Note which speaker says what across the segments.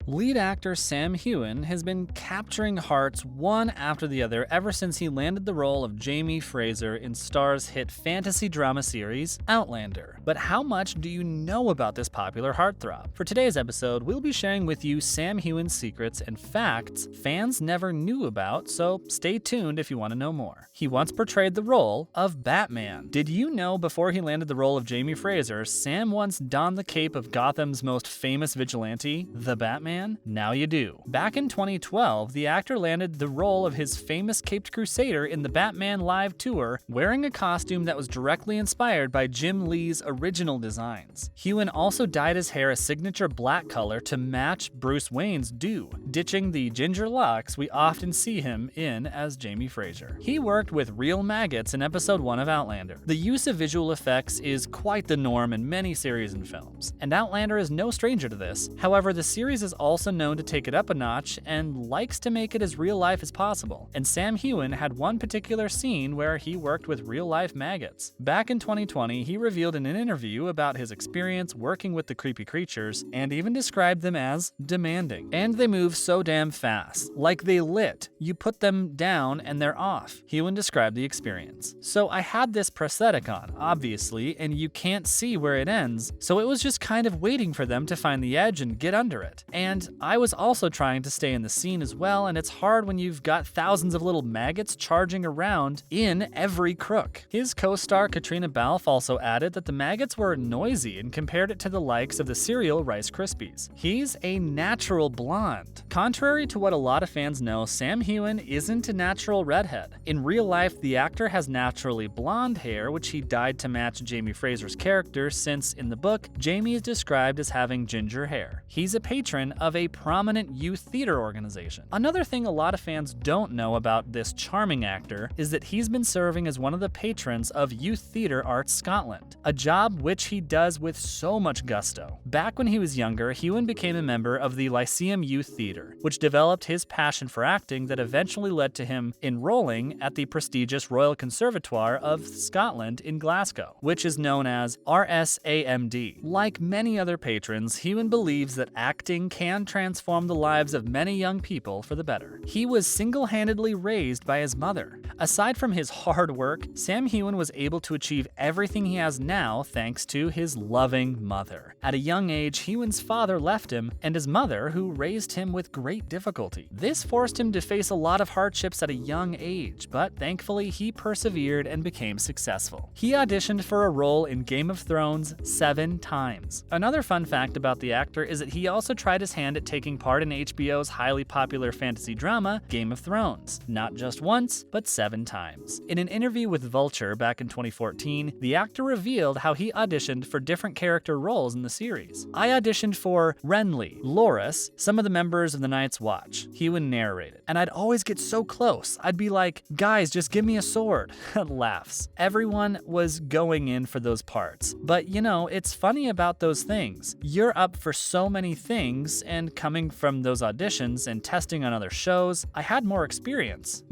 Speaker 1: Lead actor Sam Heughan has been capturing hearts one after the other ever since he landed the role of Jamie Fraser in Star's hit fantasy drama series, Outlander. But how much do you know about this popular heartthrob? For today's episode, we'll be sharing with you Sam Heughan's secrets and facts fans never knew about, so stay tuned if you want to know more. He once portrayed the role of Batman. Did you know before he landed the role of Jamie Fraser, Sam once donned the cape of Gotham's most famous vigilante, the Batman? Now you do. Back in 2012, the actor landed the role of his famous caped crusader in the Batman Live tour, wearing a costume that was directly inspired by Jim Lee's original designs. Heughan also dyed his hair a signature black color to match Bruce Wayne's do, ditching the ginger locks we often see him in as Jamie Fraser. He worked with real maggots in episode 1 of Outlander. The use of visual effects is quite the norm in many series and films, and Outlander is no stranger to this. However, the series is also known to take it up a notch and likes to make it as real life as possible. And Sam Heughan had one particular scene where he worked with real life maggots. Back in 2020, he revealed in an interview about his experience working with the creepy creatures and even described them as demanding. And they move so damn fast. Like they lit. You put them down and they're off. Heughan described the experience. So I had this prosthetic on, obviously, and you can't see where it ends, so it was just kind of waiting for them to find the edge and get under it. And I was also trying to stay in the scene as well, and it's hard when you've got thousands of little maggots charging around in every crook. His co-star Katrina Balfe also added that the maggots were noisy and compared it to the likes of the cereal Rice Krispies. He's a natural blonde. Contrary to what a lot of fans know, Sam Heughan isn't a natural redhead. In real life, the actor has naturally blonde hair, which he dyed to match Jamie Fraser's character, since in the book, Jamie is described as having ginger hair. He's a patron of a prominent youth theater organization. Another thing a lot of fans don't know about this charming actor is that he's been serving as one of the patrons of Youth Theatre Arts Scotland, a job which he does with so much gusto. Back when he was younger, Heughan became a member of the Lyceum Youth Theatre, which developed his passion for acting that eventually led to him enrolling at the prestigious Royal Conservatoire of Scotland in Glasgow, which is known as RSAMD. Like many other patrons, Heughan believes that acting can transform the lives of many young people for the better. He was single-handedly raised by his mother. Aside from his hard work, Sam Heughan was able to achieve everything he has now thanks to his loving mother. At a young age, Heughan's father left him, and his mother, who raised him with great difficulty. This forced him to face a lot of hardships at a young age, but thankfully he persevered and became successful. He auditioned for a role in Game of Thrones 7 times. Another fun fact about the actor is that he also tried his hand at taking part in HBO's highly popular fantasy drama, Game of Thrones, not just once, but 7 times. In an interview with Vulture back in 2014, the actor revealed how he auditioned for different character roles in the series. "I auditioned for Renly, Loras, some of the members of the Night's Watch," Heughan narrated. "And I'd always get so close. I'd be like, guys, just give me a sword." Laughs. Everyone was going in for those parts. But you know, it's funny about those things. You're up for so many things, and coming from those auditions and testing on other shows, I had more experience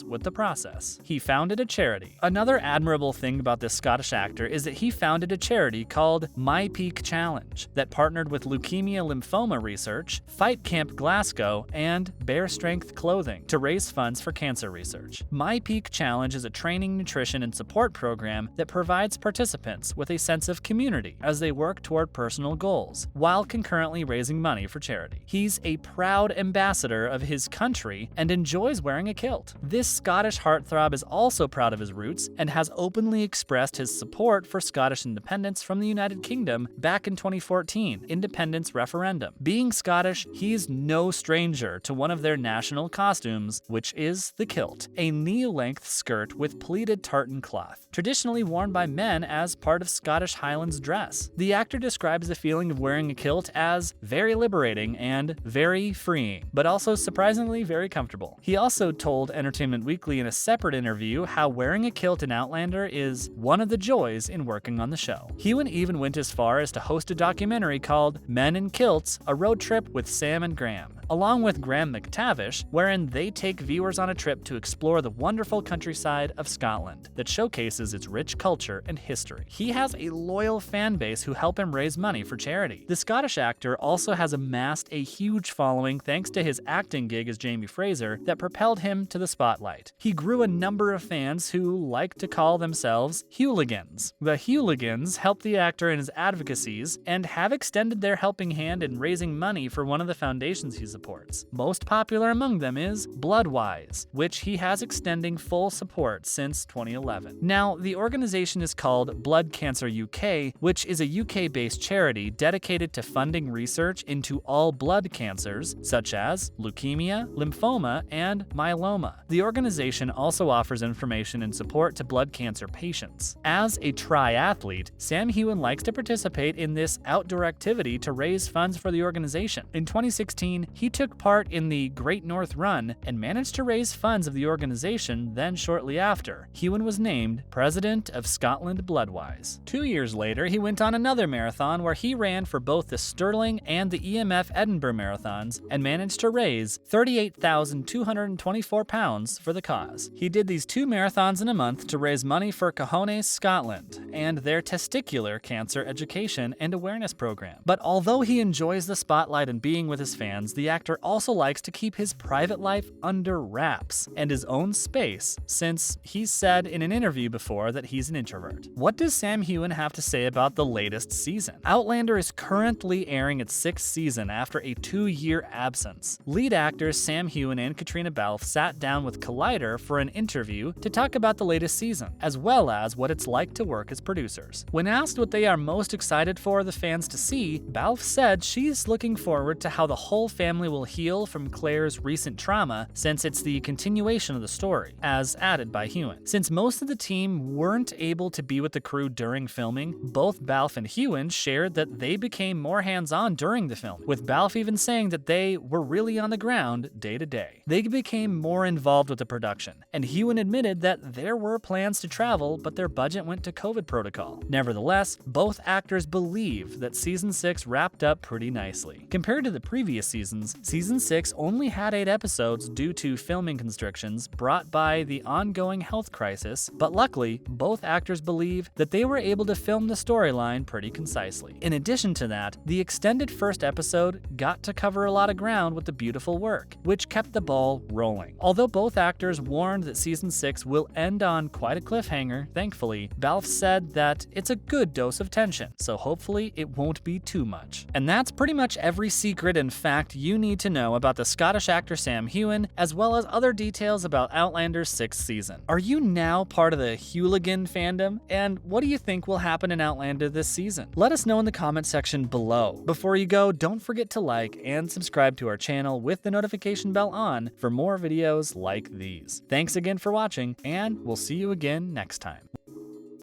Speaker 1: with the process. He founded a charity. Another admirable thing about this Scottish actor is that he founded a charity called My Peak Challenge that partnered with Leukemia Lymphoma Research, Fight Camp Glasgow, and Bear Strength Clothing to raise funds for cancer research. My Peak Challenge is a training, nutrition, and support program that provides participants with a sense of community as they work toward personal goals, while concurrently raising money for charity. He's a proud ambassador of his country and enjoys wearing a kilt. This Scottish heartthrob is also proud of his roots and has openly expressed his support for Scottish independence from the United Kingdom back in 2014 independence referendum. Being Scottish, he's no stranger to one of their national costumes, which is the kilt, a knee-length skirt with pleated tartan cloth, traditionally worn by men as part of Scottish Highlands dress. The actor describes the feeling of wearing a kilt as very liberating and very freeing, but also surprisingly very comfortable. He also told Entertainment Weekly in a separate interview how wearing a kilt in Outlander is one of the joys in working on the show. Heughan even went as far as to host a documentary called Men in Kilts, A Road Trip with Sam and Graham, along with Graham McTavish, wherein they take viewers on a trip to explore the wonderful countryside of Scotland that showcases its rich culture and history. He has a loyal fan base who help him raise money for charity. The Scottish actor also also has amassed a huge following thanks to his acting gig as Jamie Fraser that propelled him to the spotlight. He grew a number of fans who like to call themselves hooligans. The hooligans help the actor in his advocacies and have extended their helping hand in raising money for one of the foundations he supports. Most popular among them is Bloodwise, which he has extending full support since 2011. Now, the organization is called Blood Cancer UK, which is a UK-based charity dedicated to funding research into all blood cancers, such as leukemia, lymphoma, and myeloma. The organization also offers information and support to blood cancer patients. As a triathlete, Sam Heughan likes to participate in this outdoor activity to raise funds for the organization. In 2016, he took part in the Great North Run and managed to raise funds of the organization. Then shortly after, Heughan was named President of Scotland Bloodwise. 2 years later, he went on another marathon where he ran for both the Stirling and the EMF Edinburgh marathons and managed to raise £38,224 for the cause. He did these 2 marathons in a month to raise money for Cojones Scotland and their testicular cancer education and awareness program. But although he enjoys the spotlight and being with his fans, the actor also likes to keep his private life under wraps and his own space, since he's said in an interview before that he's an introvert. What does Sam Heughan have to say about the latest season? Outlander is currently airing its 6th season after a 2-year absence. Lead actors Sam Heughan and Katrina Balfe sat down with Collider for an interview to talk about the latest season, as well as what it's like to work as producers. When asked what they are most excited for the fans to see, Balfe said she's looking forward to how the whole family will heal from Claire's recent trauma, since it's the continuation of the story, as added by Heughan. Since most of the team weren't able to be with the crew during filming, both Balfe and Heughan shared that they became more hands-on during the film, with Balfe even saying that they were really on the ground day to day. They became more involved with the production, and Heughan admitted that there were plans to travel, but their budget went to COVID protocol. Nevertheless, both actors believe that Season 6 wrapped up pretty nicely. Compared to the previous seasons, Season 6 only had 8 episodes due to filming constrictions brought by the ongoing health crisis, but luckily, both actors believe that they were able to film the storyline pretty concisely. In addition to that, the extended first episode got to cover a lot of ground with the beautiful work, which kept the ball rolling. Although both actors warned that Season 6 will end on quite a cliffhanger, thankfully, Balfe said that it's a good dose of tension, so hopefully it won't be too much. And that's pretty much every secret and fact you need to know about the Scottish actor Sam Heughan, as well as other details about Outlander's 6th season. Are you now part of the hooligan fandom? And what do you think will happen in Outlander this season? Let us know in the comment section below. Before you go, don't forget to like and subscribe to our channel with the notification bell on for more videos like these. Thanks again for watching, and we'll see you again next time.